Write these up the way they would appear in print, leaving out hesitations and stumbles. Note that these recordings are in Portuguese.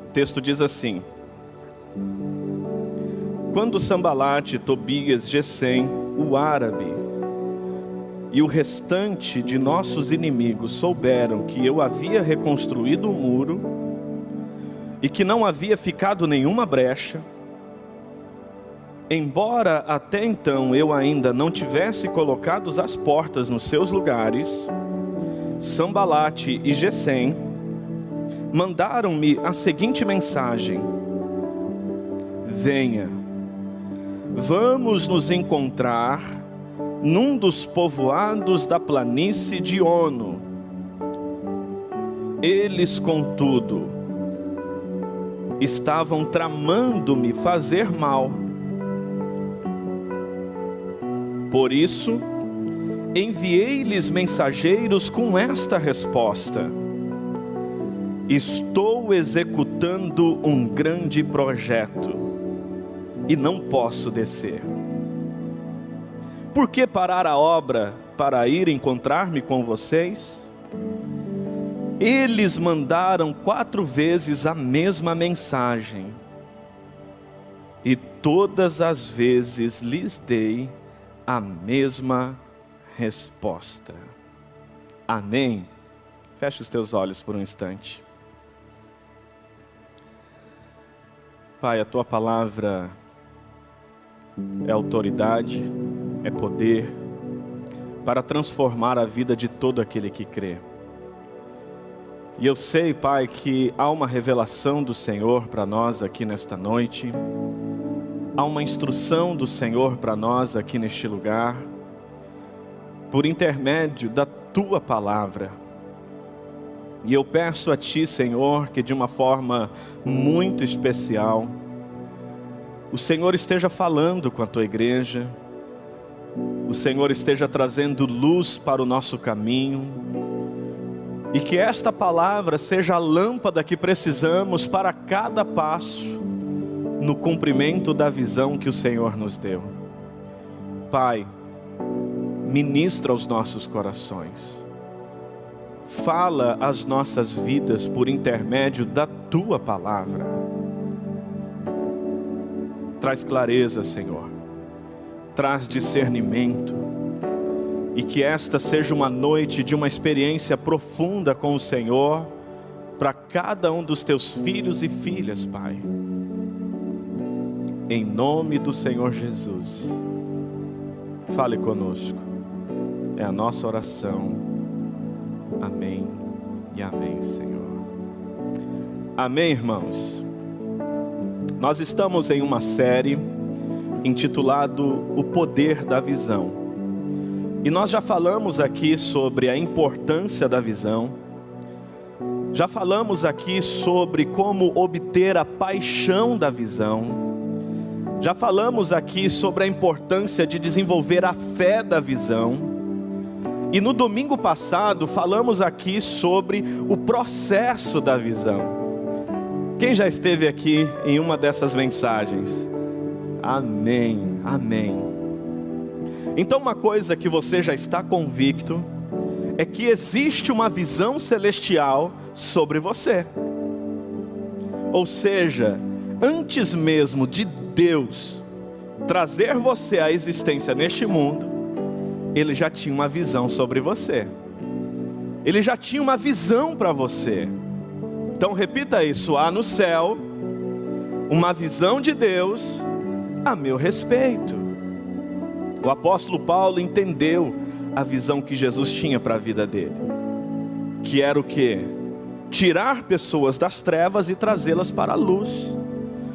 O texto diz assim: quando Sambalate, Tobias, Gesem, o árabe e o restante de nossos inimigos souberam que eu havia reconstruído o muro e que não havia ficado nenhuma brecha, embora até então eu ainda não tivesse colocado as portas nos seus lugares, Sambalate e Gesem mandaram-me a seguinte mensagem: venha, vamos nos encontrar num dos povoados da planície de Ono. Eles, contudo, estavam tramando-me fazer mal. Por isso, enviei-lhes mensageiros com esta resposta: estou executando um grande projeto e não posso descer. Por que parar a obra para ir encontrar-me com vocês? Eles mandaram 4 vezes a mesma mensagem, e todas as vezes lhes dei a mesma resposta. Amém? Feche os teus olhos por um instante. Pai, a tua palavra é autoridade, é poder para transformar a vida de todo aquele que crê. E eu sei, Pai, que há uma revelação do Senhor para nós aqui nesta noite, há uma instrução do Senhor para nós aqui neste lugar, por intermédio da tua palavra. E eu peço a ti, Senhor, que de uma forma muito especial, o Senhor esteja falando com a tua igreja, o Senhor esteja trazendo luz para o nosso caminho, e que esta palavra seja a lâmpada que precisamos para cada passo no cumprimento da visão que o Senhor nos deu. Pai, ministra aos nossos corações, fala às nossas vidas por intermédio da tua palavra. Traz clareza, Senhor, traz discernimento, e que esta seja uma noite de uma experiência profunda com o Senhor, para cada um dos teus filhos e filhas, Pai. Em nome do Senhor Jesus, fale conosco, é a nossa oração. Amém e amém, Senhor. Amém, irmãos. Nós estamos em uma série intitulado O Poder da Visão. E nós já falamos aqui sobre a importância da visão. Já falamos aqui sobre como obter a paixão da visão. Já falamos aqui sobre a importância de desenvolver a fé da visão. E no domingo passado falamos aqui sobre o processo da visão. Quem já esteve aqui em uma dessas mensagens? Amém, amém. Então uma coisa que você já está convicto é que existe uma visão celestial sobre você. Ou seja, antes mesmo de Deus trazer você à existência neste mundo, Ele já tinha uma visão sobre você. Ele já tinha uma visão para você. Então repita isso: há no céu uma visão de Deus a meu respeito. O apóstolo Paulo entendeu a visão que Jesus tinha para a vida dele, que era o quê? Tirar pessoas das trevas e trazê-las para a luz.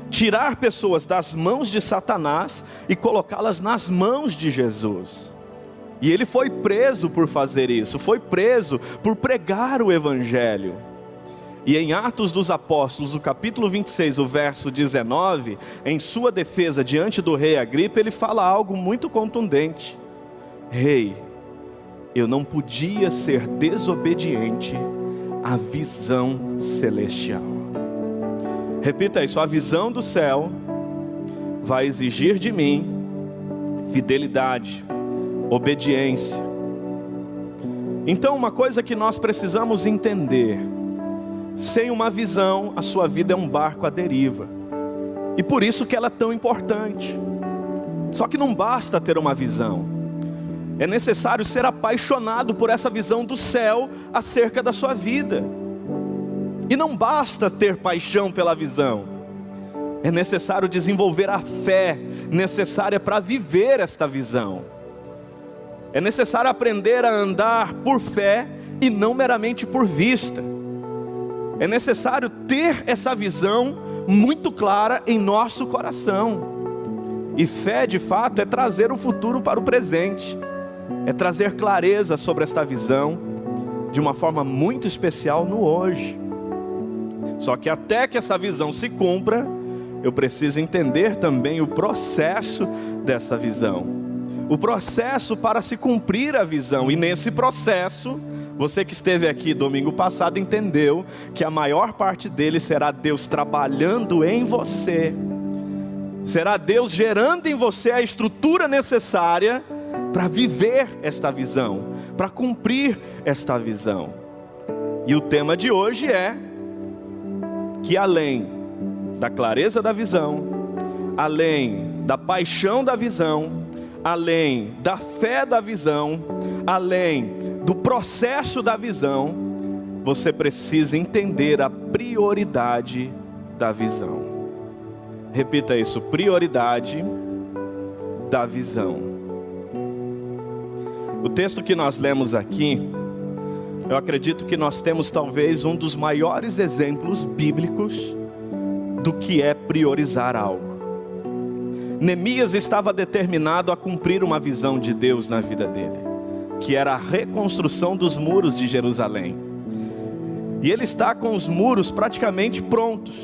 Tirar pessoas das mãos de Satanás e colocá-las nas mãos de Jesus. E ele foi preso por fazer isso, foi preso por pregar o Evangelho. E em Atos dos Apóstolos, o capítulo 26, o verso 19, em sua defesa diante do rei Agripa, ele fala algo muito contundente: rei, eu não podia ser desobediente à visão celestial. Repita isso: a visão do céu vai exigir de mim fidelidade, obediência. Então uma coisa que nós precisamos entender: Sem uma visão, a sua vida é um barco à deriva. E por isso que ela é tão importante. Só que não basta ter uma visão. É necessário ser apaixonado por essa visão do céu acerca da sua vida. E não basta ter paixão pela visão. É necessário desenvolver a fé necessária para viver esta visão. É necessário aprender a andar por fé e não meramente por vista. É necessário ter essa visão muito clara em nosso coração. E fé, de fato, é trazer o futuro para o presente. É trazer clareza sobre esta visão de uma forma muito especial no hoje. Só que até que essa visão se cumpra, eu preciso entender também o processo dessa visão. O processo para se cumprir a visão. E nesse processo, você que esteve aqui domingo passado entendeu que a maior parte dele será Deus trabalhando em você. Será Deus gerando em você a estrutura necessária para viver esta visão, para cumprir esta visão. E o tema de hoje é que além da clareza da visão, além da paixão da visão, além da fé da visão, além do processo da visão, você precisa entender a prioridade da visão. Repita isso: prioridade da visão. O texto que nós lemos aqui, eu acredito que nós temos talvez um dos maiores exemplos bíblicos do que é priorizar algo. Neemias estava determinado a cumprir uma visão de Deus na vida dele, que era a reconstrução dos muros de Jerusalém. E ele está com os muros praticamente prontos.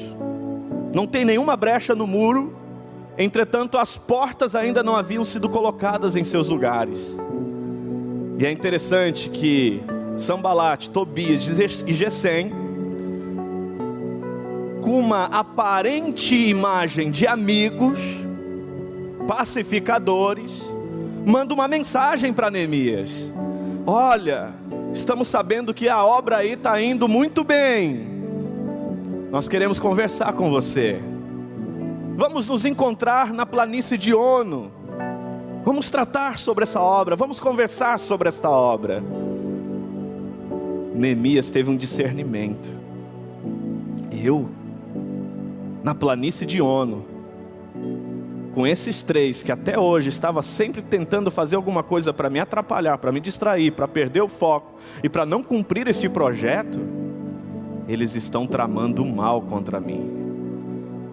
Não tem nenhuma brecha no muro, entretanto as portas ainda não haviam sido colocadas em seus lugares. E é interessante que Sanbalate, Tobias e Gesem, com uma aparente imagem de amigos, pacificadores, mandam uma mensagem para Neemias: olha, estamos sabendo que a obra aí está indo muito bem, nós queremos conversar com você, vamos nos encontrar na planície de Ono, vamos tratar sobre essa obra, vamos conversar sobre esta obra. Neemias teve um discernimento. Eu, na planície de Ono, com esses três que até hoje estava sempre tentando fazer alguma coisa para me atrapalhar, para me distrair, para perder o foco e para não cumprir esse projeto, eles estão tramando mal contra mim.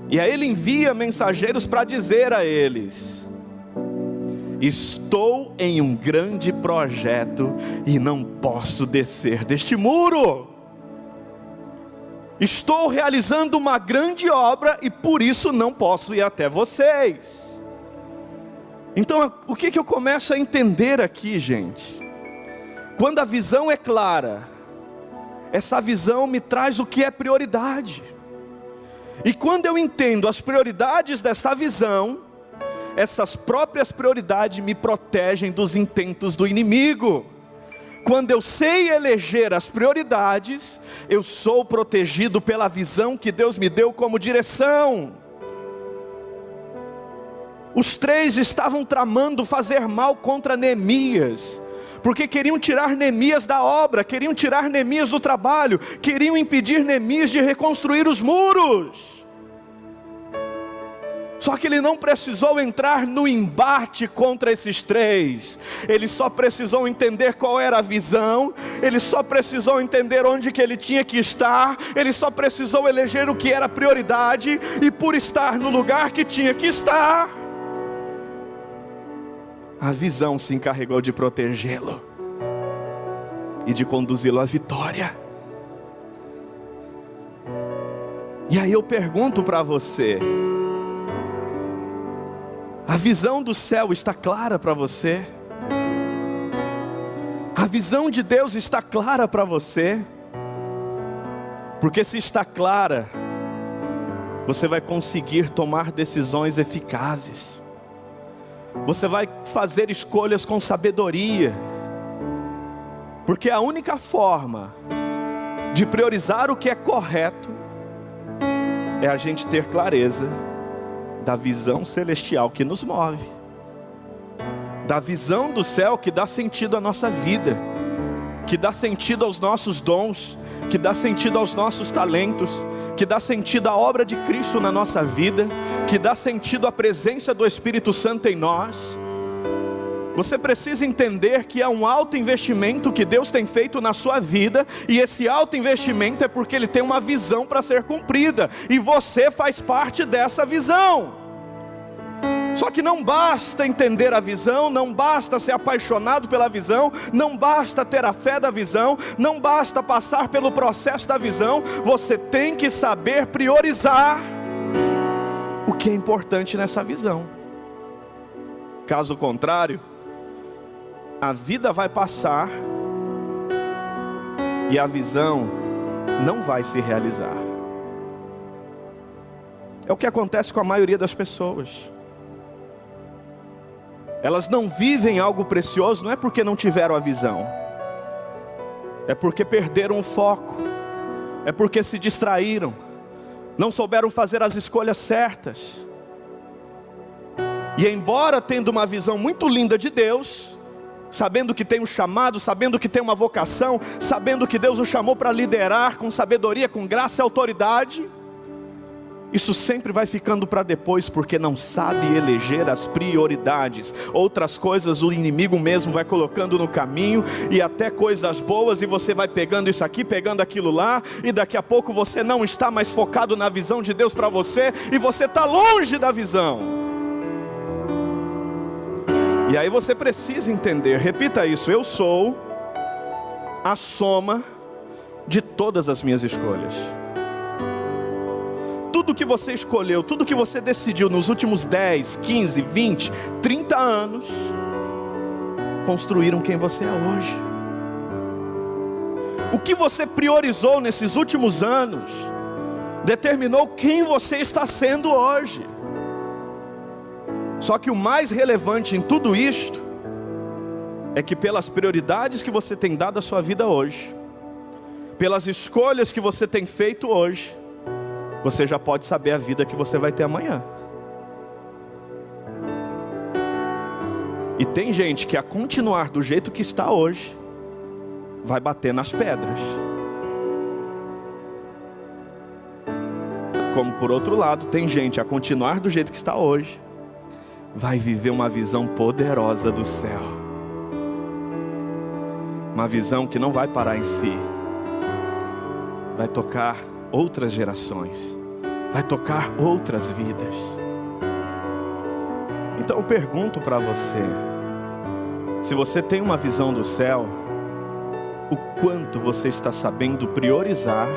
E aí ele envia mensageiros para dizer a eles: estou em um grande projeto e não posso descer deste muro. Estou realizando uma grande obra e por isso não posso ir até vocês. Então, o que eu começo a entender aqui, gente? Quando a visão é clara, essa visão me traz o que é prioridade. E quando eu entendo as prioridades dessa visão, essas próprias prioridades me protegem dos intentos do inimigo. Quando eu sei eleger as prioridades, eu sou protegido pela visão que Deus me deu como direção. Os três estavam tramando fazer mal contra Neemias, porque queriam tirar Neemias da obra, queriam tirar Neemias do trabalho, queriam impedir Neemias de reconstruir os muros. Só que ele não precisou entrar no embate contra esses três. Ele só precisou entender qual era a visão. Ele só precisou entender onde que ele tinha que estar. Ele só precisou eleger o que era prioridade. E por estar no lugar que tinha que estar, a visão se encarregou de protegê-lo e de conduzi-lo à vitória. E aí eu pergunto para você: a visão do céu está clara para você? A visão de Deus está clara para você? Porque se está clara, você vai conseguir tomar decisões eficazes. Você vai fazer escolhas com sabedoria. Porque a única forma de priorizar o que é correto, é a gente ter clareza da visão celestial que nos move, da visão do céu que dá sentido à nossa vida, que dá sentido aos nossos dons, que dá sentido aos nossos talentos, que dá sentido à obra de Cristo na nossa vida, que dá sentido à presença do Espírito Santo em nós. Você precisa entender que é um alto investimento que Deus tem feito na sua vida, e esse alto investimento é porque Ele tem uma visão para ser cumprida, e você faz parte dessa visão. Só que não basta entender a visão, não basta ser apaixonado pela visão, não basta ter a fé da visão, não basta passar pelo processo da visão, você tem que saber priorizar o que é importante nessa visão. Caso contrário, a vida vai passar e a visão não vai se realizar. É o que acontece com a maioria das pessoas. Elas não vivem algo precioso, não é porque não tiveram a visão, é porque perderam o foco, é porque se distraíram, não souberam fazer as escolhas certas. E embora tendo uma visão muito linda de Deus, sabendo que tem um chamado, sabendo que tem uma vocação, sabendo que Deus o chamou para liderar com sabedoria, com graça e autoridade, isso sempre vai ficando para depois, porque não sabe eleger as prioridades. Outras coisas o inimigo mesmo vai colocando no caminho, e até coisas boas, e você vai pegando isso aqui, pegando aquilo lá, e daqui a pouco você não está mais focado na visão de Deus para você, e você está longe da visão. E aí você precisa entender, repita isso: eu sou a soma de todas as minhas escolhas. Tudo que você escolheu, tudo que você decidiu nos últimos 10, 15, 20, 30 anos, construíram quem você é hoje. O que você priorizou nesses últimos anos, determinou quem você está sendo hoje. Só que o mais relevante em tudo isto, é que pelas prioridades que você tem dado à sua vida hoje, pelas escolhas que você tem feito hoje, você já pode saber a vida que você vai ter amanhã. E tem gente que a continuar do jeito que está hoje, vai bater nas pedras. Como por outro lado, tem gente a continuar do jeito que está hoje, vai viver uma visão poderosa do céu. Uma visão que não vai parar em si, vai tocar outras gerações, vai tocar outras vidas. Então eu pergunto para você, se você tem uma visão do céu, o quanto você está sabendo priorizar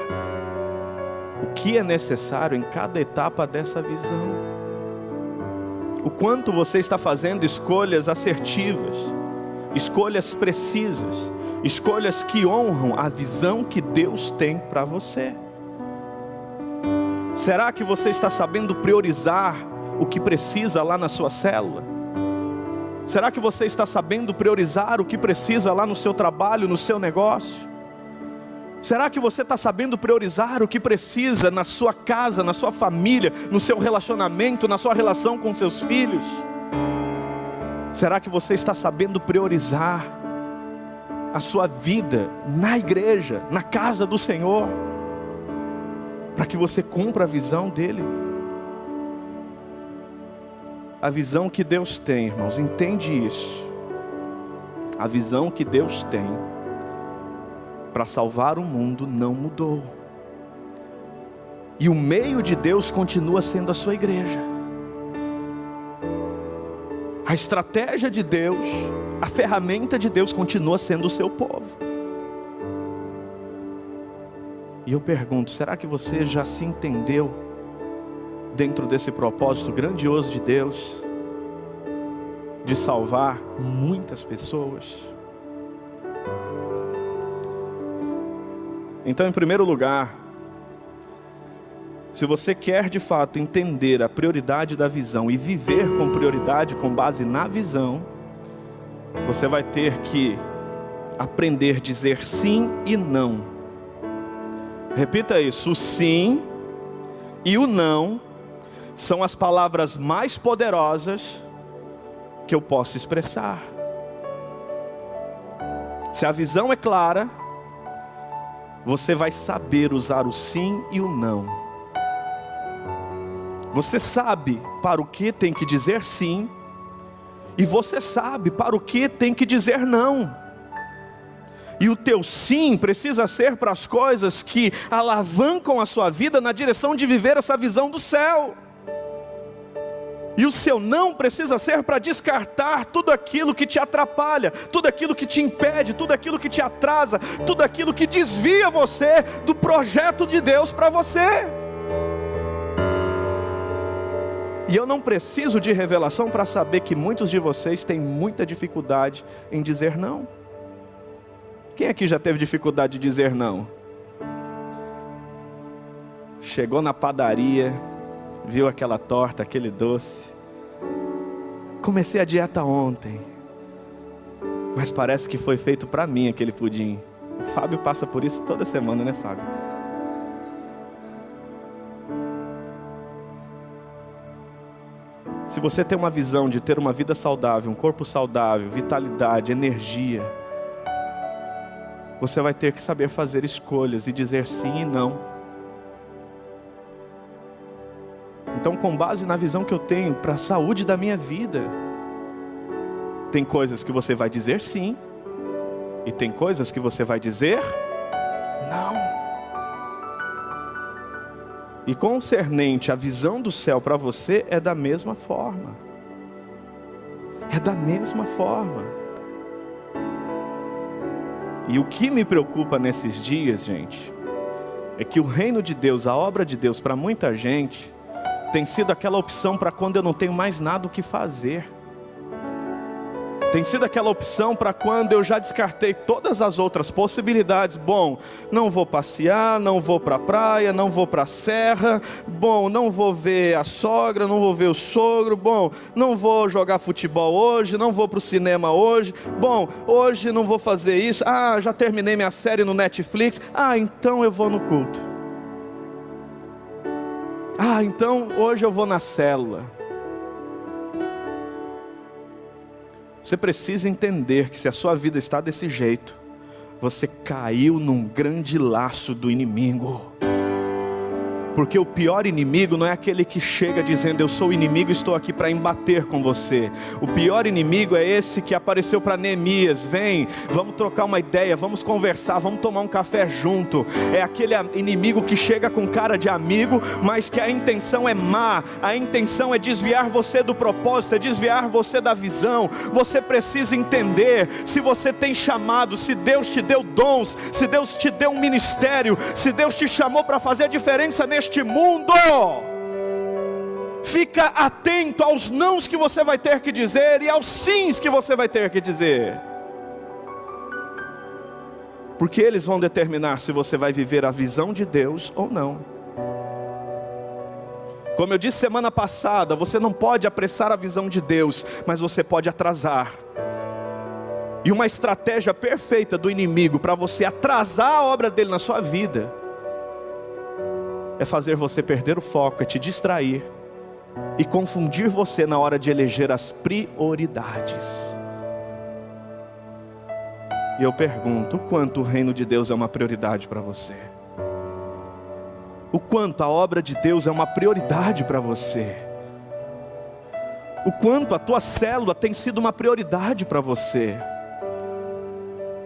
o que é necessário em cada etapa dessa visão? O quanto você está fazendo escolhas assertivas, escolhas precisas, escolhas que honram a visão que Deus tem para você? Será que você está sabendo priorizar o que precisa lá na sua célula? Será que você está sabendo priorizar o que precisa lá no seu trabalho, no seu negócio? Será que você está sabendo priorizar o que precisa na sua casa, na sua família, no seu relacionamento, na sua relação com seus filhos? Será que você está sabendo priorizar a sua vida na igreja, na casa do Senhor, para que você cumpra a visão dele? A visão que Deus tem, irmãos, entende isso. A visão que Deus tem para salvar o mundo não mudou. E o meio de Deus continua sendo a sua igreja. A estratégia de Deus, a ferramenta de Deus continua sendo o seu povo. E eu pergunto, será que você já se entendeu dentro desse propósito grandioso de Deus, de salvar muitas pessoas? Então, em primeiro lugar, se você quer de fato entender a prioridade da visão e viver com prioridade com base na visão, você vai ter que aprender a dizer sim e não Repita isso: o sim e o não são as palavras mais poderosas que eu posso expressar. Se a visão é clara, você vai saber usar o sim e o não. Você sabe para o que tem que dizer sim, e você sabe para o que tem que dizer não. E o teu sim precisa ser para as coisas que alavancam a sua vida na direção de viver essa visão do céu. E o seu não precisa ser para descartar tudo aquilo que te atrapalha, tudo aquilo que te impede, tudo aquilo que te atrasa, tudo aquilo que desvia você do projeto de Deus para você. E eu não preciso de revelação para saber que muitos de vocês têm muita dificuldade em dizer não. Quem aqui já teve dificuldade de dizer não? Chegou na padaria, viu aquela torta, aquele doce. Comecei a dieta ontem, mas parece que foi feito para mim aquele pudim. O Fábio passa por isso toda semana, né, Fábio? Se você tem uma visão de ter uma vida saudável, um corpo saudável, vitalidade, energia, você vai ter que saber fazer escolhas e dizer sim e não. Então, com base na visão que eu tenho para a saúde da minha vida, tem coisas que você vai dizer sim, e tem coisas que você vai dizer não. E concernente a visão do céu para você é da mesma forma. É da mesma forma. E o que me preocupa nesses dias, gente, é que o reino de Deus, a obra de Deus para muita gente, tem sido aquela opção para quando eu não tenho mais nada o que fazer. Tem sido aquela opção para quando eu já descartei todas as outras possibilidades. Bom, não vou passear, não vou para a praia, não vou para a serra. Bom, não vou ver a sogra, não vou ver o sogro. Bom, não vou jogar futebol hoje, não vou para o cinema hoje. Bom, hoje não vou fazer isso. Ah, já terminei minha série no Netflix. Ah, então eu vou no culto. Ah, então hoje eu vou na célula. Você precisa entender que se a sua vida está desse jeito, você caiu num grande laço do inimigo. Porque o pior inimigo não é aquele que chega dizendo: eu sou o inimigo e estou aqui para embater com você. O pior inimigo é esse que apareceu para Neemias: vem, vamos trocar uma ideia, vamos conversar, vamos tomar um café junto. É aquele inimigo que chega com cara de amigo, mas que a intenção é má. A intenção é desviar você do propósito, é desviar você da visão. Você precisa entender: se você tem chamado, se Deus te deu dons, se Deus te deu um ministério, se Deus te chamou para fazer a diferença neste mundo, fica atento aos nãos que você vai ter que dizer e aos sims que você vai ter que dizer, porque eles vão determinar se você vai viver a visão de Deus ou não. Como eu disse semana passada, você não pode apressar a visão de Deus, mas você pode atrasar. E uma estratégia perfeita do inimigo para você atrasar a obra dele na sua vida é fazer você perder o foco, é te distrair e confundir você na hora de eleger as prioridades. E eu pergunto: o quanto o reino de Deus é uma prioridade para você? O quanto a obra de Deus é uma prioridade para você? O quanto a tua célula tem sido uma prioridade para você?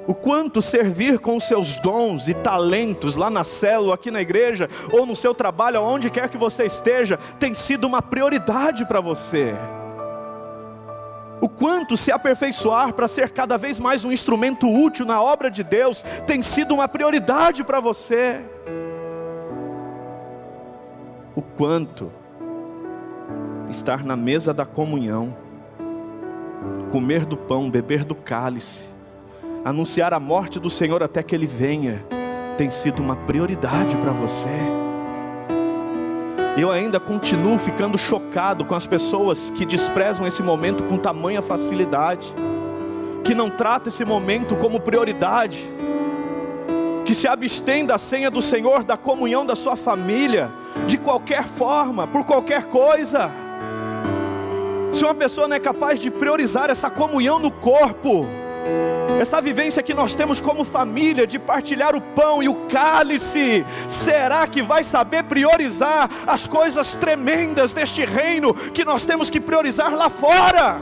O quanto servir com os seus dons e talentos lá na célula, aqui na igreja, ou no seu trabalho, aonde quer que você esteja, tem sido uma prioridade para você? O quanto se aperfeiçoar para ser cada vez mais um instrumento útil na obra de Deus tem sido uma prioridade para você? O quanto estar na mesa da comunhão, comer do pão, beber do cálice, anunciar a morte do Senhor até que Ele venha, tem sido uma prioridade para você? Eu ainda continuo ficando chocado com as pessoas que desprezam esse momento com tamanha facilidade, que não tratam esse momento como prioridade, que que se abstém da ceia do Senhor, da comunhão da sua família, de qualquer forma, por qualquer coisa. Se uma pessoa não é capaz de priorizar essa comunhão no corpo, essa vivência que nós temos como família, de partilhar o pão e o cálice, será que vai saber priorizar as coisas tremendas deste reino, que nós temos que priorizar lá fora,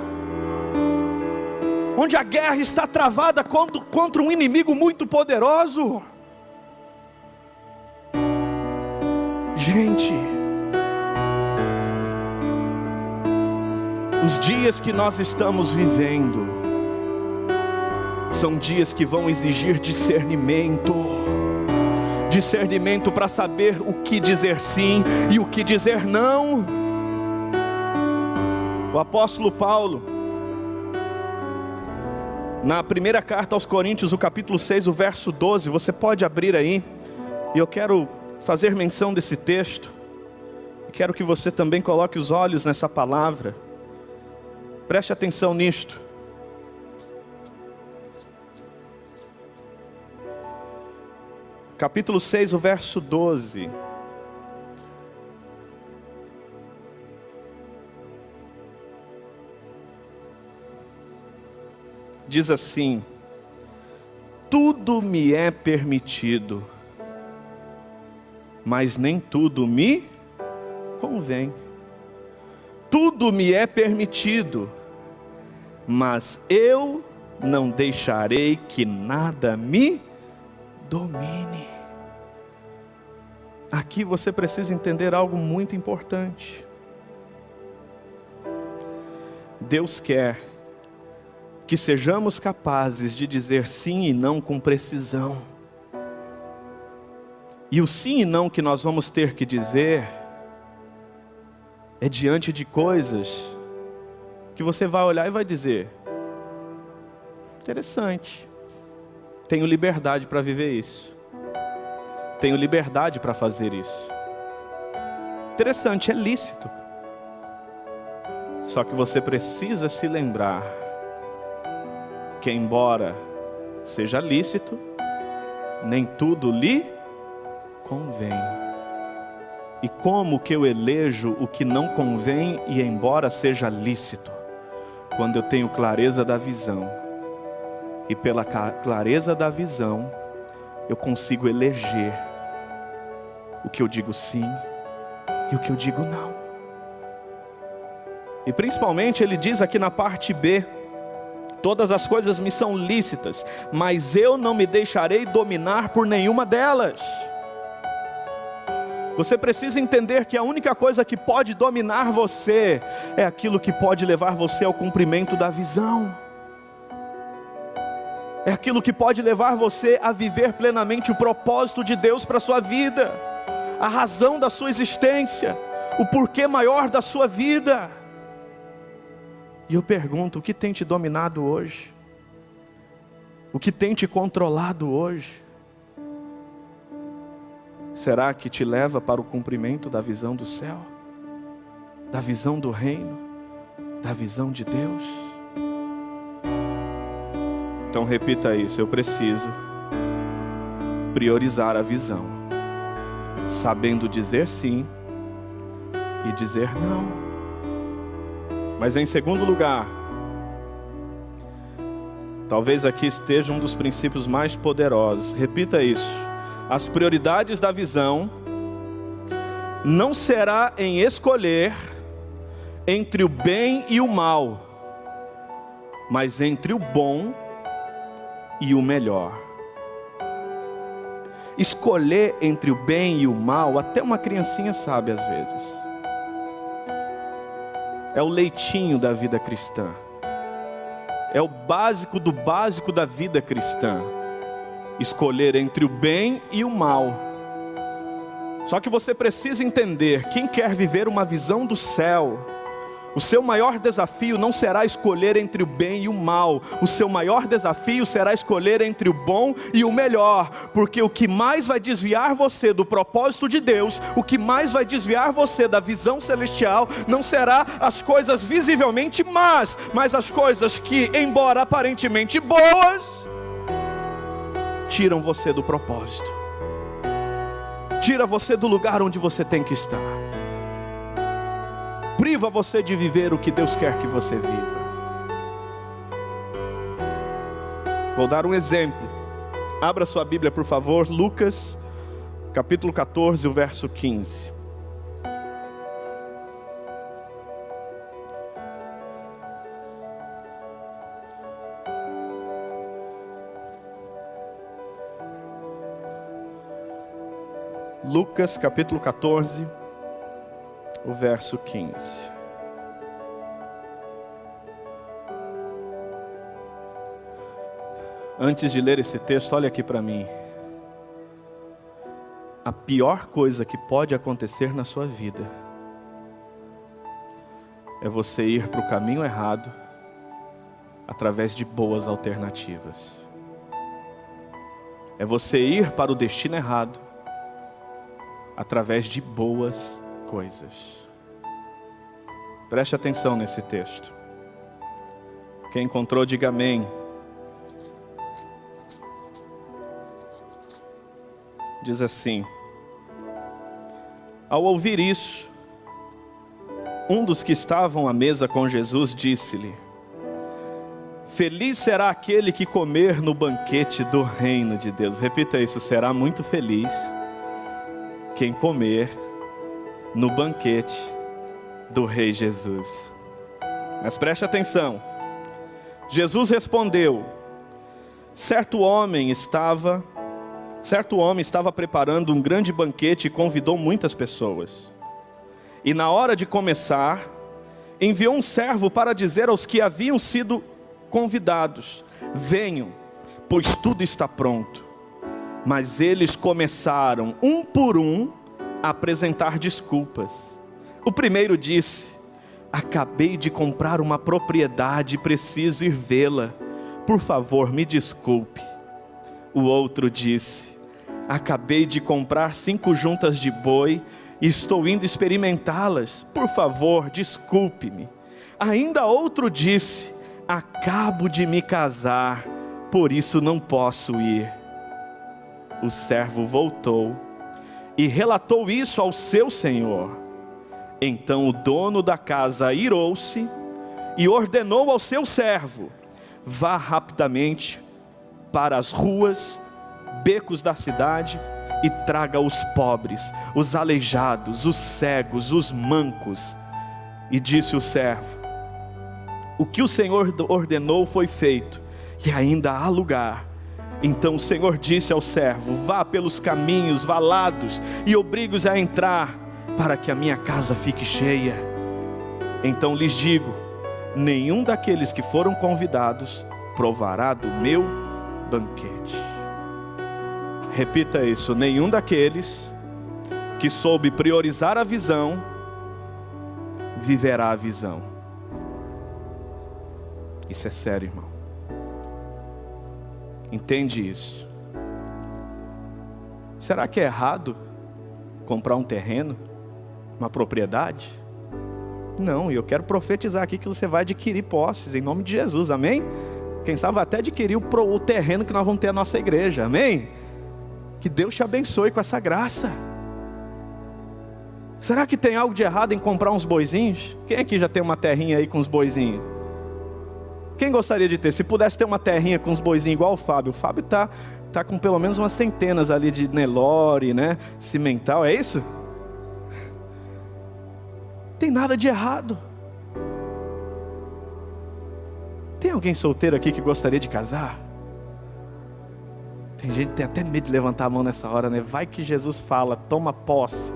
onde a guerra está travada contra um inimigo muito poderoso? Gente, os dias que nós estamos vivendo são dias que vão exigir discernimento para saber o que dizer sim e o que dizer não. O apóstolo Paulo, na primeira carta aos Coríntios, o capítulo 6, o verso 12, você pode abrir aí, e eu quero fazer menção desse texto, quero que você também coloque os olhos nessa palavra, preste atenção nisto. Capítulo 6, o verso 12. Diz assim: tudo me é permitido, mas nem tudo me convém. Tudo me é permitido, mas eu não deixarei que nada me domine. Aqui você precisa entender algo muito importante. Deus quer que sejamos capazes de dizer sim e não com precisão. E o sim e não que nós vamos ter que dizer é diante de coisas que você vai olhar e vai dizer: interessante, tenho liberdade para viver isso, tenho liberdade para fazer isso. Interessante, é lícito. Só que você precisa se lembrar que, embora seja lícito, nem tudo lhe convém. E como que eu elejo o que não convém, e embora seja lícito? Quando eu tenho clareza da visão, e pela clareza da visão eu consigo eleger o que eu digo sim e o que eu digo não. E principalmente ele diz aqui na parte B: todas as coisas me são lícitas, mas eu não me deixarei dominar por nenhuma delas. Você precisa entender que a única coisa que pode dominar você é aquilo que pode levar você ao cumprimento da visão. É aquilo que pode levar você a viver plenamente o propósito de Deus para a sua vida, a razão da sua existência, o porquê maior da sua vida. E eu pergunto: o que tem te dominado hoje? O que tem te controlado hoje? Será que te leva para o cumprimento da visão do céu? Da visão do reino? Da visão de Deus? Então repita isso: eu preciso priorizar a visão, sabendo dizer sim e dizer não. Mas em segundo lugar, talvez aqui esteja um dos princípios mais poderosos. Repita isso: as prioridades da visão não será em escolher entre o bem e o mal, mas entre o bom e o melhor. Escolher entre o bem e o mal, até uma criancinha sabe às vezes. É o leitinho da vida cristã. É o básico do básico da vida cristã. Escolher entre o bem e o mal. Só que você precisa entender: quem quer viver uma visão do céu, o seu maior desafio não será escolher entre o bem e o mal. O seu maior desafio será escolher entre o bom e o melhor. Porque o que mais vai desviar você do propósito de Deus, o que mais vai desviar você da visão celestial, não será as coisas visivelmente más, mas as coisas que, embora aparentemente boas, tiram você do propósito. Tira você do lugar onde você tem que estar. Priva você de viver o que Deus quer que você viva. Vou dar um exemplo. Abra sua Bíblia, por favor, Lucas, capítulo 14, o verso 15. Lucas, capítulo 14, o verso 15. Antes de ler esse texto, olha aqui para mim. A pior coisa que pode acontecer na sua vida é você ir para o caminho errado através de boas alternativas. É você ir para o destino errado através de boas coisas. Preste atenção nesse texto. Quem encontrou, diga amém. Diz assim: ao ouvir isso, um dos que estavam à mesa com Jesus disse-lhe: feliz será aquele que comer no banquete do reino de Deus. Repita isso: será muito feliz quem comer no banquete do Rei Jesus. Mas preste atenção. Jesus respondeu: certo homem estava preparando um grande banquete e convidou muitas pessoas. E na hora de começar, enviou um servo para dizer aos que haviam sido convidados: venham, pois tudo está pronto. Mas eles começaram, um por um, a apresentar desculpas. O primeiro disse: acabei de comprar uma propriedade e preciso ir vê-la. Por favor, me desculpe. O outro disse: acabei de comprar 5 juntas de boi e estou indo experimentá-las. Por favor, desculpe-me. Ainda outro disse: acabo de me casar, por isso não posso ir. O servo voltou e relatou isso ao seu senhor. Então o dono da casa irou-se e ordenou ao seu servo: vá rapidamente para as ruas, becos da cidade e traga os pobres, os aleijados, os cegos, os mancos. E disse o servo: o que o Senhor ordenou foi feito, e ainda há lugar. Então o Senhor disse ao servo: vá pelos caminhos valados e obrigue-os a entrar, para que a minha casa fique cheia. Então lhes digo: nenhum daqueles que foram convidados provará do meu banquete. Repita isso: nenhum daqueles que soube priorizar a visão viverá a visão. Isso é sério, irmão. Entende isso? Será que é errado comprar um terreno, uma propriedade? Não, e eu quero profetizar aqui que você vai adquirir posses em nome de Jesus, amém? Quem sabe vai até adquirir o terreno que nós vamos ter na nossa igreja, amém? Que Deus te abençoe com essa graça. Será que tem algo de errado em comprar uns boizinhos? Quem aqui já tem uma terrinha aí com uns boizinhos? Quem gostaria de ter? Se pudesse ter uma terrinha com uns boizinhos igual o Fábio tá com pelo menos umas centenas ali de Nelore, né? Cimental, é isso? Tem nada de errado. Tem alguém solteiro aqui que gostaria de casar? Tem gente que tem até medo de levantar a mão nessa hora, né? Vai que Jesus fala, toma posse,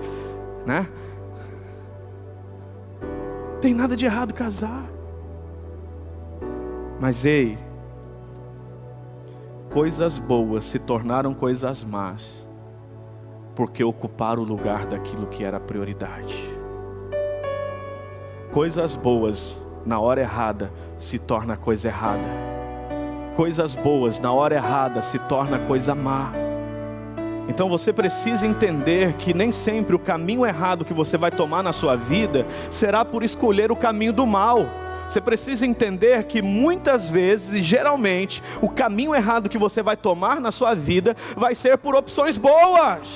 né? Tem nada de errado casar. Mas ei, coisas boas se tornaram coisas más, porque ocuparam o lugar daquilo que era prioridade. Coisas boas na hora errada se torna coisa errada. Coisas boas na hora errada se torna coisa má. Então você precisa entender que nem sempre o caminho errado que você vai tomar na sua vida será por escolher o caminho do mal. Você precisa entender que muitas vezes, e geralmente, o caminho errado que você vai tomar na sua vida vai ser por opções boas.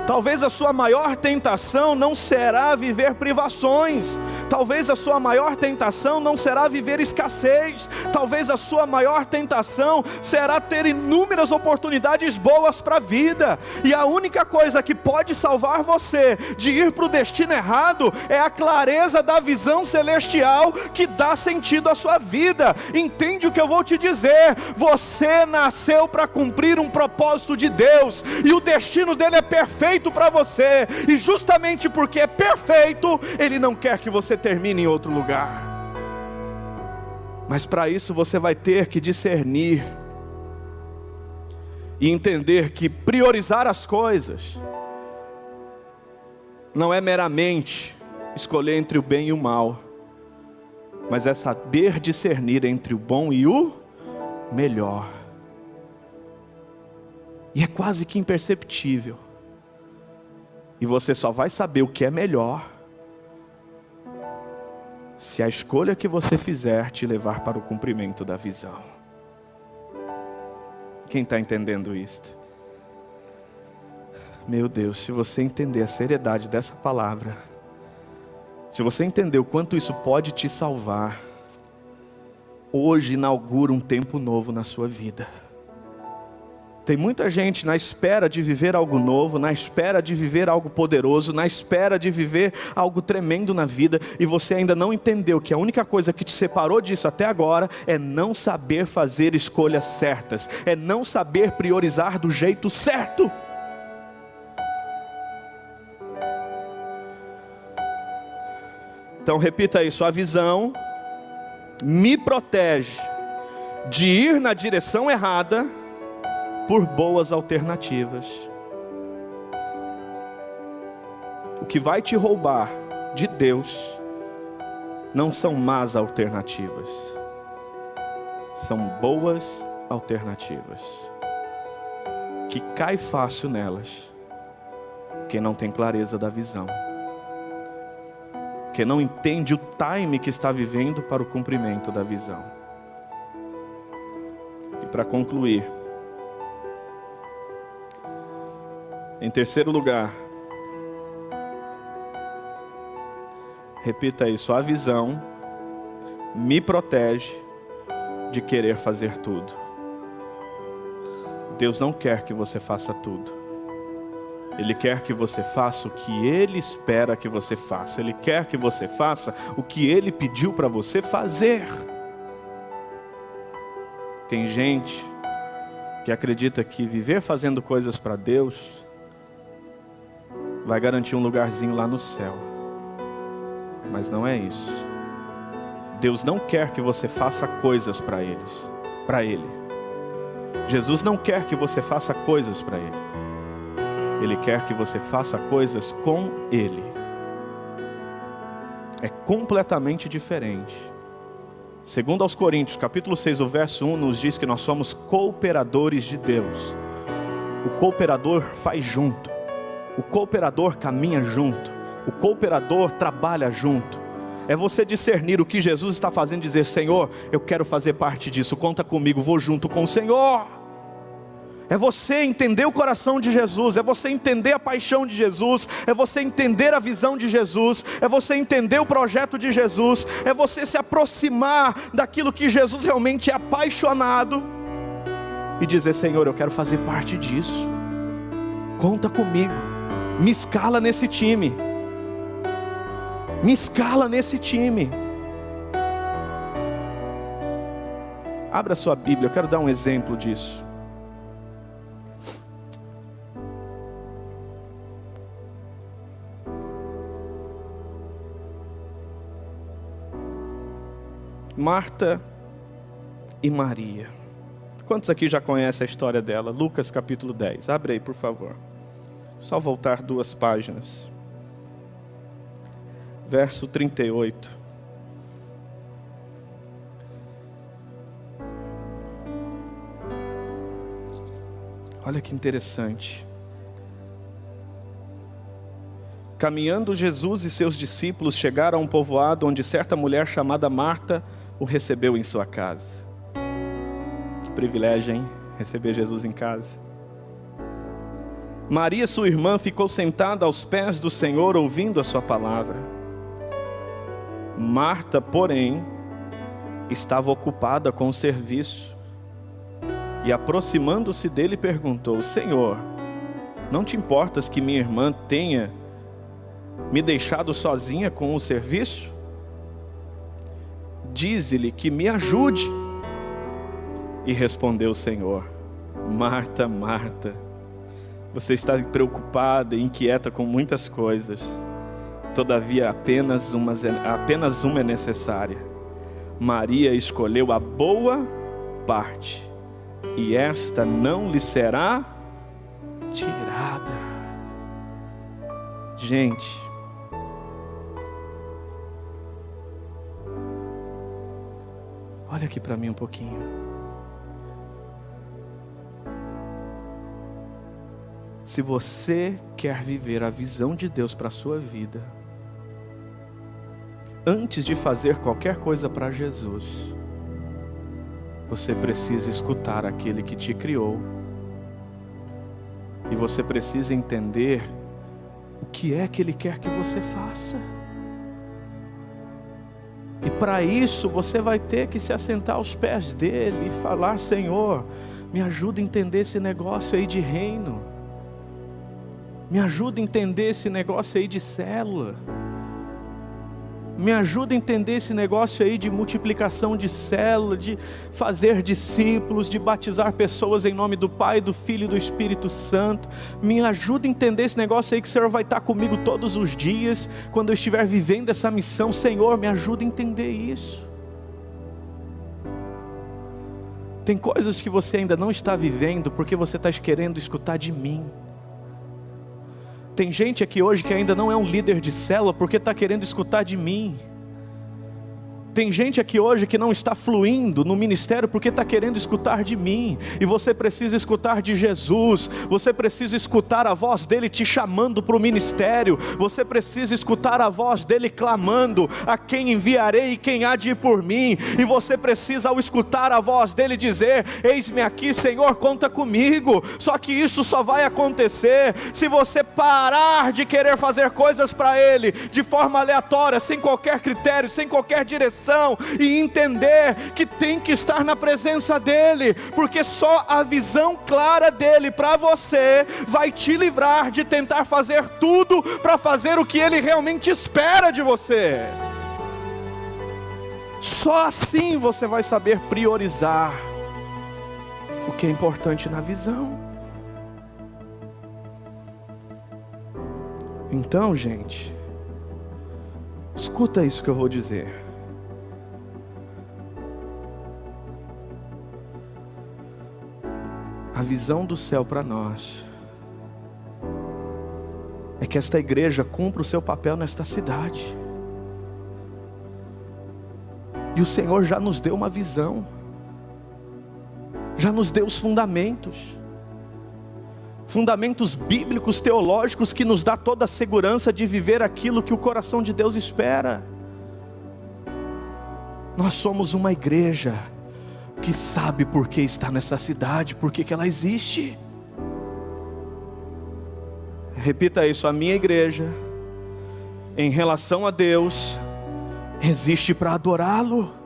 Talvez a sua maior tentação não será viver privações. Talvez a sua maior tentação não será viver escassez. Talvez a sua maior tentação será ter inúmeras oportunidades boas para a vida. E a única coisa que pode salvar você de ir para o destino errado é a clareza da visão celestial que dá sentido à sua vida. Entende o que eu vou te dizer? Você nasceu para cumprir um propósito de Deus. E o destino dele é perfeito para você, e justamente porque é perfeito, Ele não quer que você termine em outro lugar. Mas para isso você vai ter que discernir e entender que priorizar as coisas não é meramente escolher entre o bem e o mal, mas é saber discernir entre o bom e o melhor. E é quase que imperceptível. E você só vai saber o que é melhor se a escolha que você fizer te levar para o cumprimento da visão. Quem está entendendo isto? Meu Deus, se você entender a seriedade dessa palavra, se você entender o quanto isso pode te salvar, hoje inaugura um tempo novo na sua vida. Tem muita gente na espera de viver algo novo, na espera de viver algo poderoso, na espera de viver algo tremendo na vida, e você ainda não entendeu que a única coisa que te separou disso até agora é não saber fazer escolhas certas, é não saber priorizar do jeito certo. Então repita isso: a visão me protege de ir na direção errada por boas alternativas. O que vai te roubar de Deus não são más alternativas, são boas alternativas, que cai fácil nelas quem não tem clareza da visão, quem não entende o time que está vivendo para o cumprimento da visão. E para concluir, em terceiro lugar, repita isso: a visão me protege de querer fazer tudo. Deus não quer que você faça tudo. Ele quer que você faça o que Ele espera que você faça. Ele quer que você faça o que Ele pediu para você fazer. Tem gente que acredita que viver fazendo coisas para Deus vai garantir um lugarzinho lá no céu. Mas não é isso. Deus não quer que você faça coisas para Ele. Jesus não quer que você faça coisas para Ele. Ele quer que você faça coisas com Ele. É completamente diferente. Segundo aos Coríntios, capítulo 6, o verso 1, nos diz que nós somos cooperadores de Deus. O cooperador faz junto. O cooperador caminha junto. O cooperador trabalha junto. É você discernir o que Jesus está fazendo e dizer: Senhor, eu quero fazer parte disso, conta comigo, vou junto com o Senhor. É você entender o coração de Jesus, é você entender a paixão de Jesus, é você entender a visão de Jesus, é você entender o projeto de Jesus, é você se aproximar daquilo que Jesus realmente é apaixonado e dizer: Senhor, eu quero fazer parte disso, conta comigo, me escala nesse time, me escala nesse time. Abra sua Bíblia, eu quero dar um exemplo disso. Marta e Maria. Quantos aqui já conhecem a história dela? Lucas capítulo 10. Abre aí, por favor. Só voltar 2 páginas. Verso 38. Olha que interessante. Caminhando Jesus e seus discípulos chegaram a um povoado onde certa mulher chamada Marta o recebeu em sua casa. Que privilégio, hein? Receber Jesus em casa. Maria, sua irmã, ficou sentada aos pés do Senhor ouvindo a sua palavra. Marta, porém, estava ocupada com o serviço. E aproximando-se dele perguntou: Senhor, não te importas que minha irmã tenha me deixado sozinha com o serviço? Dize-lhe que me ajude. E respondeu o Senhor: Marta, Marta, você está preocupada e inquieta com muitas coisas. Todavia apenas uma é necessária. Maria escolheu a boa parte, e esta não lhe será tirada. Gente, olha aqui para mim um pouquinho. Se você quer viver a visão de Deus para a sua vida, antes de fazer qualquer coisa para Jesus, você precisa escutar aquele que te criou. E você precisa entender o que é que Ele quer que você faça. E para isso você vai ter que se assentar aos pés dEle e falar: Senhor, me ajuda a entender esse negócio aí de reino. Me ajuda a entender esse negócio aí de célula. Me ajuda a entender esse negócio aí de multiplicação de célula, de fazer discípulos, de batizar pessoas em nome do Pai, do Filho e do Espírito Santo. Me ajuda a entender esse negócio aí que o Senhor vai estar comigo todos os dias, quando eu estiver vivendo essa missão. Senhor, me ajuda a entender isso. Tem coisas que você ainda não está vivendo, porque você está querendo escutar de mim. Tem gente aqui hoje que ainda não é um líder de célula porque está querendo escutar de mim. Tem gente aqui hoje que não está fluindo no ministério porque está querendo escutar de mim. E você precisa escutar de Jesus. Você precisa escutar a voz dele te chamando para o ministério. Você precisa escutar a voz dele clamando: a quem enviarei e quem há de ir por mim? E você precisa, ao escutar a voz dele, dizer: eis-me aqui, Senhor, conta comigo. Só que isso só vai acontecer se você parar de querer fazer coisas para ele de forma aleatória, sem qualquer critério, sem qualquer direção, e entender que tem que estar na presença dele, porque só a visão clara dele para você vai te livrar de tentar fazer tudo para fazer o que ele realmente espera de você. Só assim você vai saber priorizar o que é importante na visão. Então, gente, escuta isso que eu vou dizer. A visão do céu para nós é que esta igreja cumpra o seu papel nesta cidade. E o Senhor já nos deu uma visão, já nos deu os fundamentos bíblicos, teológicos, que nos dá toda a segurança de viver aquilo que o coração de Deus espera. Nós somos uma igreja que sabe por que está nessa cidade, por que ela existe. Repita isso: a minha igreja, em relação a Deus, existe para adorá-lo.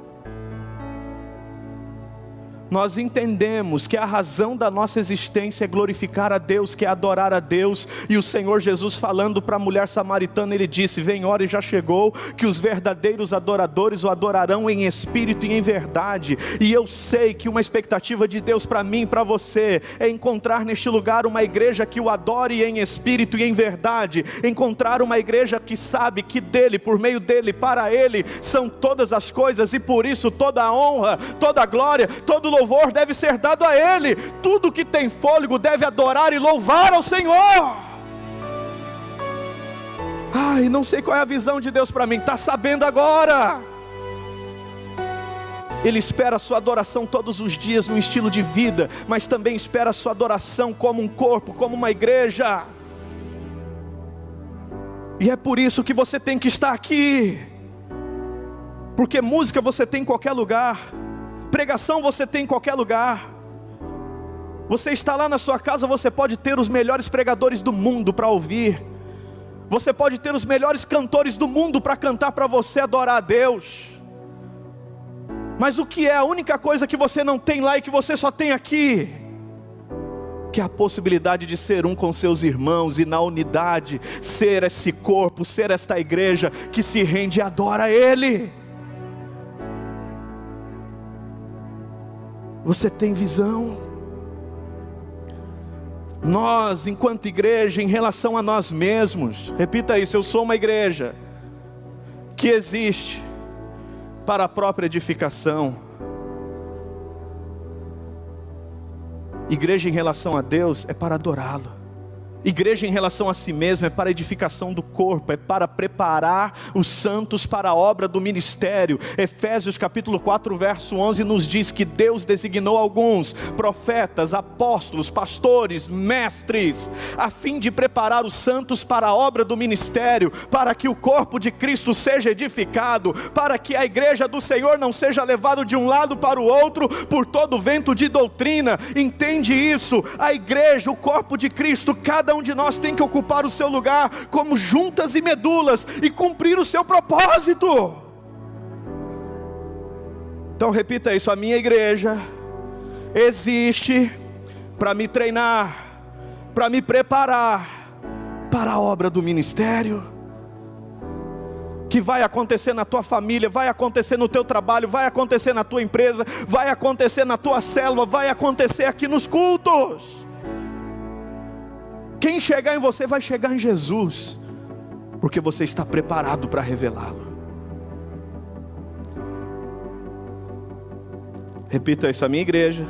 Nós entendemos que a razão da nossa existência é glorificar a Deus, que é adorar a Deus. E o Senhor Jesus, falando para a mulher samaritana, ele disse: vem, hora e já chegou, que os verdadeiros adoradores o adorarão em espírito e em verdade. E eu sei que uma expectativa de Deus para mim e para você é encontrar neste lugar uma igreja que o adore em espírito e em verdade. Encontrar uma igreja que sabe que dele, por meio dele, para ele são todas as coisas, e por isso toda a honra, toda a glória, todo o louvor deve ser dado a ele. Tudo que tem fôlego deve adorar e louvar ao Senhor. Ai, não sei qual é a visão de Deus para mim. Está sabendo agora? Ele espera a sua adoração todos os dias no estilo de vida, mas também espera a sua adoração como um corpo, como uma igreja. E é por isso que você tem que estar aqui. Porque música você tem em qualquer lugar, pregação você tem em qualquer lugar. Você está lá na sua casa, você pode ter os melhores pregadores do mundo para ouvir. Você pode ter os melhores cantores do mundo para cantar para você, adorar a Deus. Mas o que é a única coisa que você não tem lá e que você só tem aqui? Que é a possibilidade de ser um com seus irmãos e na unidade, ser esse corpo, ser esta igreja que se rende e adora a Ele. Você tem visão? Nós, enquanto igreja, em relação a nós mesmos, repita isso, eu sou uma igreja que existe para a própria edificação. Igreja em relação a Deus é para adorá-lo. Igreja em relação a si mesmo é para a edificação do corpo, é para preparar os santos para a obra do ministério. Efésios capítulo 4 verso 11 nos diz que Deus designou alguns profetas, apóstolos, pastores, mestres, a fim de preparar os santos para a obra do ministério, para que o corpo de Cristo seja edificado, para que a igreja do Senhor não seja levada de um lado para o outro por todo vento de doutrina. Entende isso? A igreja, o corpo de Cristo, cada um de nós tem que ocupar o seu lugar como juntas e medulas e cumprir o seu propósito. Então repita isso, a minha igreja existe para me treinar, para me preparar para a obra do ministério, que vai acontecer na tua família, vai acontecer no teu trabalho, vai acontecer na tua empresa, vai acontecer na tua célula, vai acontecer aqui nos cultos. Quem chegar em você vai chegar em Jesus, porque você está preparado para revelá-lo. Repita isso, a minha igreja,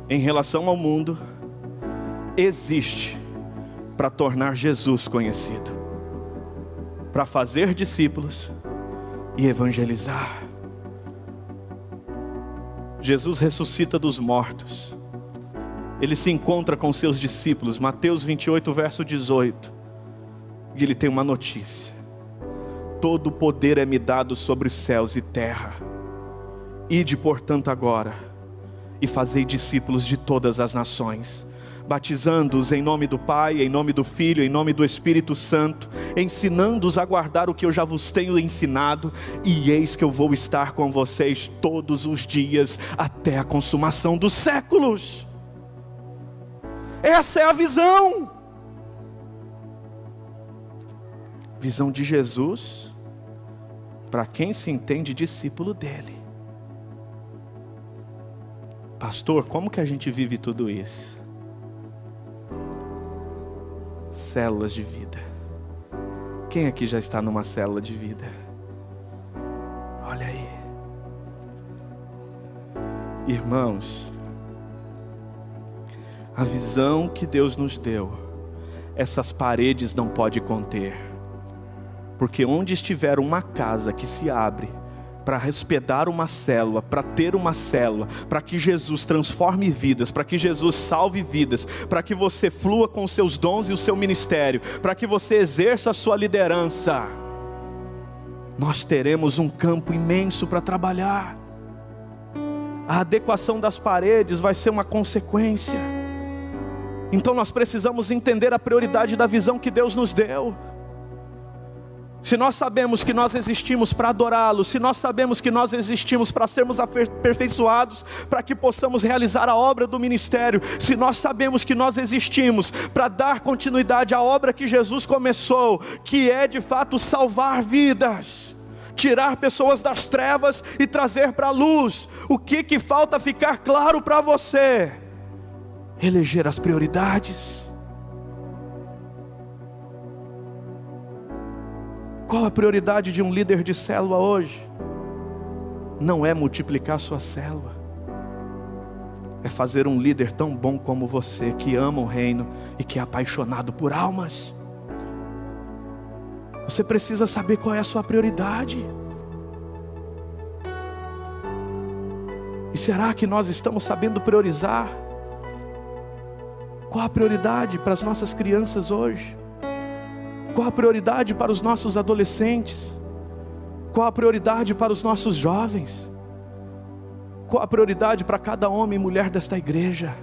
em relação ao mundo, existe para tornar Jesus conhecido, para fazer discípulos e evangelizar. Jesus ressuscita dos mortos. Ele se encontra com seus discípulos, Mateus 28 verso 18, e ele tem uma notícia: todo o poder é me dado sobre os céus e terra. Ide portanto agora, e fazei discípulos de todas as nações, batizando-os em nome do Pai, em nome do Filho, em nome do Espírito Santo, ensinando-os a guardar o que eu já vos tenho ensinado, e eis que eu vou estar com vocês todos os dias, até a consumação dos séculos. Essa é a visão. Visão de Jesus para quem se entende discípulo dele. Pastor, como que a gente vive tudo isso? Células de vida. Quem aqui já está numa célula de vida? Olha aí. Irmãos, a visão que Deus nos deu, essas paredes não podem conter. Porque onde estiver uma casa que se abre para hospedar uma célula, para ter uma célula, para que Jesus transforme vidas, para que Jesus salve vidas, para que você flua com os seus dons e o seu ministério, para que você exerça a sua liderança, nós teremos um campo imenso para trabalhar. A adequação das paredes vai ser uma consequência. Então nós precisamos entender a prioridade da visão que Deus nos deu. Se nós sabemos que nós existimos para adorá-lo, se nós sabemos que nós existimos para sermos aperfeiçoados, para que possamos realizar a obra do ministério, se nós sabemos que nós existimos para dar continuidade à obra que Jesus começou, que é de fato salvar vidas, tirar pessoas das trevas e trazer para a luz, o que falta ficar claro para você? Eleger as prioridades. Qual a prioridade de um líder de célula hoje? Não é multiplicar sua célula, é fazer um líder tão bom como você, que ama o reino e que é apaixonado por almas. Você precisa saber qual é a sua prioridade. E será que nós estamos sabendo priorizar? Qual a prioridade para as nossas crianças hoje? Qual a prioridade para os nossos adolescentes? Qual a prioridade para os nossos jovens? Qual a prioridade para cada homem e mulher desta igreja?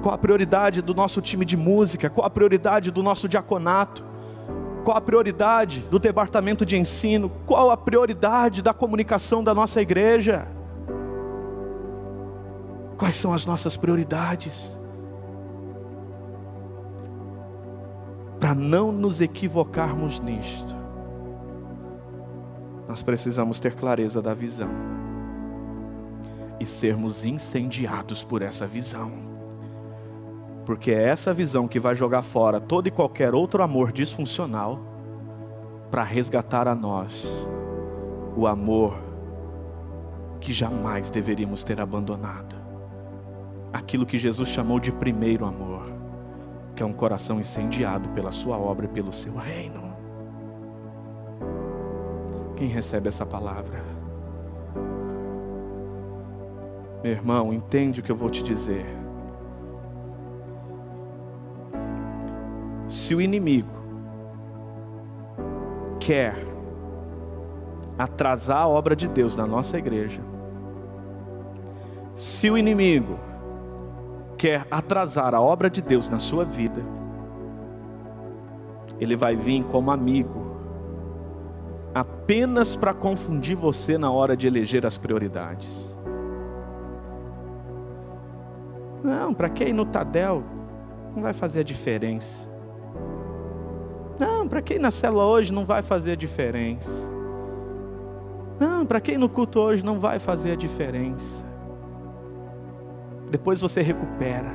Qual a prioridade do nosso time de música? Qual a prioridade do nosso diaconato? Qual a prioridade do departamento de ensino? Qual a prioridade da comunicação da nossa igreja? Quais são as nossas prioridades? Para não nos equivocarmos nisto, nós precisamos ter clareza da visão e sermos incendiados por essa visão, porque é essa visão que vai jogar fora todo e qualquer outro amor disfuncional para resgatar a nós o amor que jamais deveríamos ter abandonado, aquilo que Jesus chamou de primeiro amor, que é um coração incendiado pela sua obra e pelo seu reino. Quem recebe essa palavra? Meu irmão, entende o que eu vou te dizer. Se o inimigo quer atrasar a obra de Deus na nossa igreja, se o inimigo quer atrasar a obra de Deus na sua vida, ele vai vir como amigo, apenas para confundir você na hora de eleger as prioridades. Não, para quem ir no Tadel não vai fazer a diferença. Não, para quem ir na célula hoje não vai fazer a diferença. Não, para quem ir no culto hoje não vai fazer a diferença. Depois você recupera.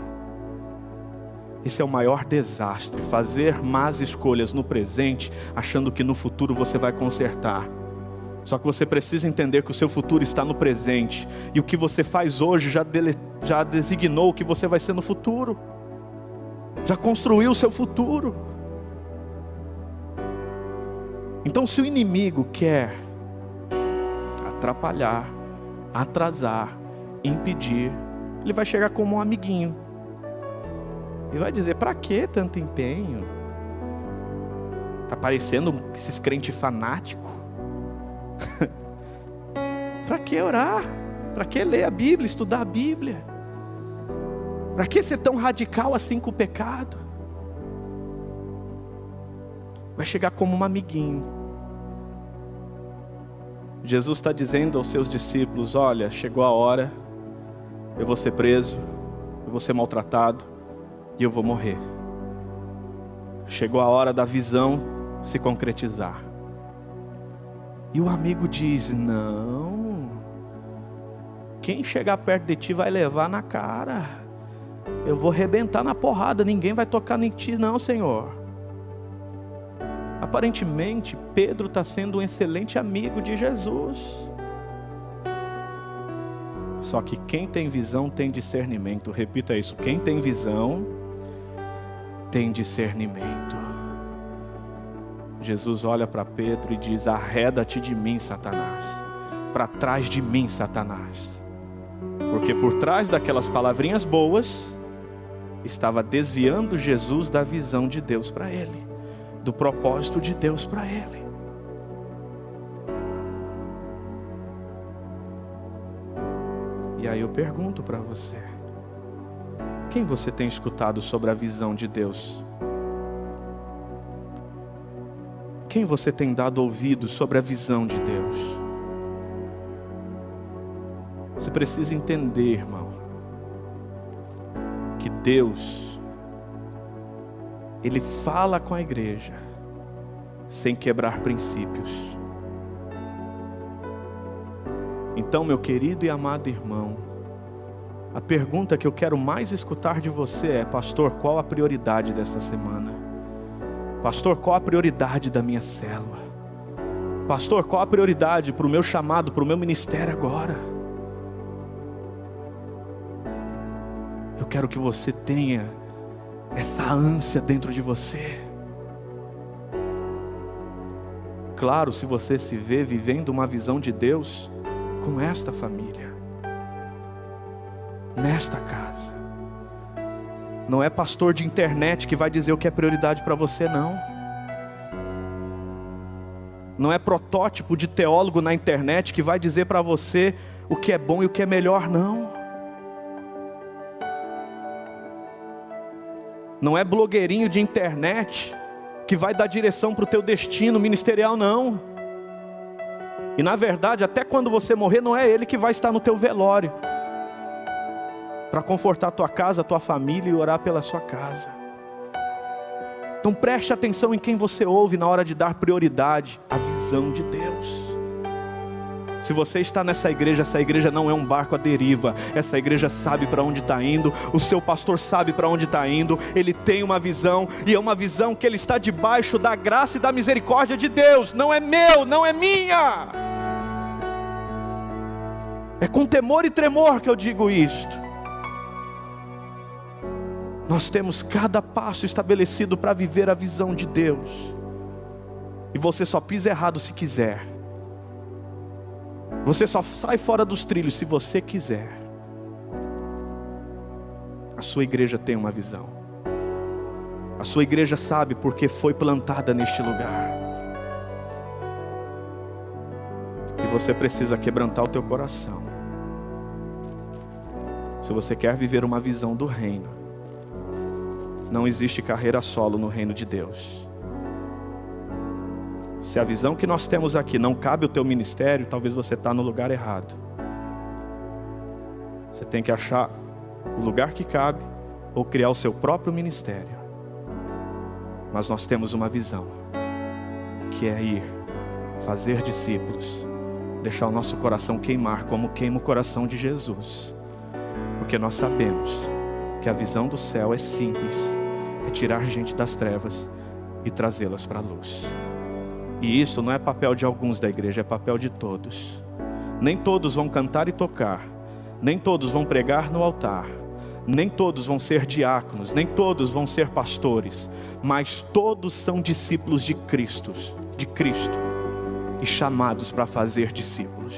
Esse é o maior desastre, fazer más escolhas no presente, achando que no futuro você vai consertar. Só que você precisa entender que o seu futuro está no presente, e o que você faz hoje já designou o que você vai ser no futuro, já construiu o seu futuro. Então, se o inimigo quer atrapalhar, atrasar, impedir, ele vai chegar como um amiguinho e vai dizer: para que tanto empenho? Tá parecendo esses crentes fanáticos. Para que orar? Para que ler a Bíblia, estudar a Bíblia? Para que ser tão radical assim com o pecado? Vai chegar como um amiguinho. Jesus está dizendo aos seus discípulos: olha, chegou a hora, eu vou ser preso, eu vou ser maltratado e eu vou morrer. Chegou a hora da visão se concretizar. E o amigo diz: não, quem chegar perto de ti vai levar na cara, eu vou arrebentar na porrada, ninguém vai tocar em ti não, Senhor. Aparentemente Pedro está sendo um excelente amigo de Jesus. Só que quem tem visão tem discernimento. Repita isso: quem tem visão tem discernimento. Jesus olha para Pedro e diz: arreda-te de mim, Satanás, para trás de mim, Satanás. Porque por trás daquelas palavrinhas boas estava desviando Jesus da visão de Deus para ele, do propósito de Deus para ele. E aí eu pergunto para você: quem você tem escutado sobre a visão de Deus? Quem você tem dado ouvido sobre a visão de Deus? Você precisa entender, irmão, que Deus, Ele fala com a igreja sem quebrar princípios. Então, meu querido e amado irmão, a pergunta que eu quero mais escutar de você é: pastor, qual a prioridade dessa semana? Pastor, qual a prioridade da minha célula? Pastor, qual a prioridade para o meu chamado, para o meu ministério agora? Eu quero que você tenha essa ânsia dentro de você. Claro, se você se vê vivendo uma visão de Deus com esta família, nesta casa. Não é pastor de internet que vai dizer o que é prioridade para você, não. Não é protótipo de teólogo na internet que vai dizer para você o que é bom e o que é melhor, não. Não é blogueirinho de internet que vai dar direção para o teu destino ministerial, não. E na verdade, até quando você morrer, não é ele que vai estar no teu velório para confortar a tua casa, a tua família e orar pela sua casa. Então preste atenção em quem você ouve na hora de dar prioridade à visão de Deus. Se você está nessa igreja, essa igreja não é um barco à deriva. Essa igreja sabe para onde está indo. O seu pastor sabe para onde está indo. Ele tem uma visão, e é uma visão que ele está debaixo da graça e da misericórdia de Deus. Não é meu, não é minha. É com temor e tremor que eu digo isto. Nós temos cada passo estabelecido para viver a visão de Deus. E você só pisa errado se quiser. Você só sai fora dos trilhos se você quiser. A sua igreja tem uma visão. A sua igreja sabe porque foi plantada neste lugar. E você precisa quebrantar o teu coração. Se você quer viver uma visão do reino, não existe carreira solo no reino de Deus. Se a visão que nós temos aqui não cabe ao teu ministério, talvez você está no lugar errado. Você tem que achar o lugar que cabe, ou criar o seu próprio ministério. Mas nós temos uma visão, que é ir, fazer discípulos, deixar o nosso coração queimar como queima o coração de Jesus. Porque nós sabemos que a visão do céu é simples, é tirar gente das trevas e trazê-las para a luz. E isso não é papel de alguns da igreja, é papel de todos. Nem todos vão cantar e tocar, nem todos vão pregar no altar, nem todos vão ser diáconos, nem todos vão ser pastores, mas todos são discípulos de Cristo, e chamados para fazer discípulos.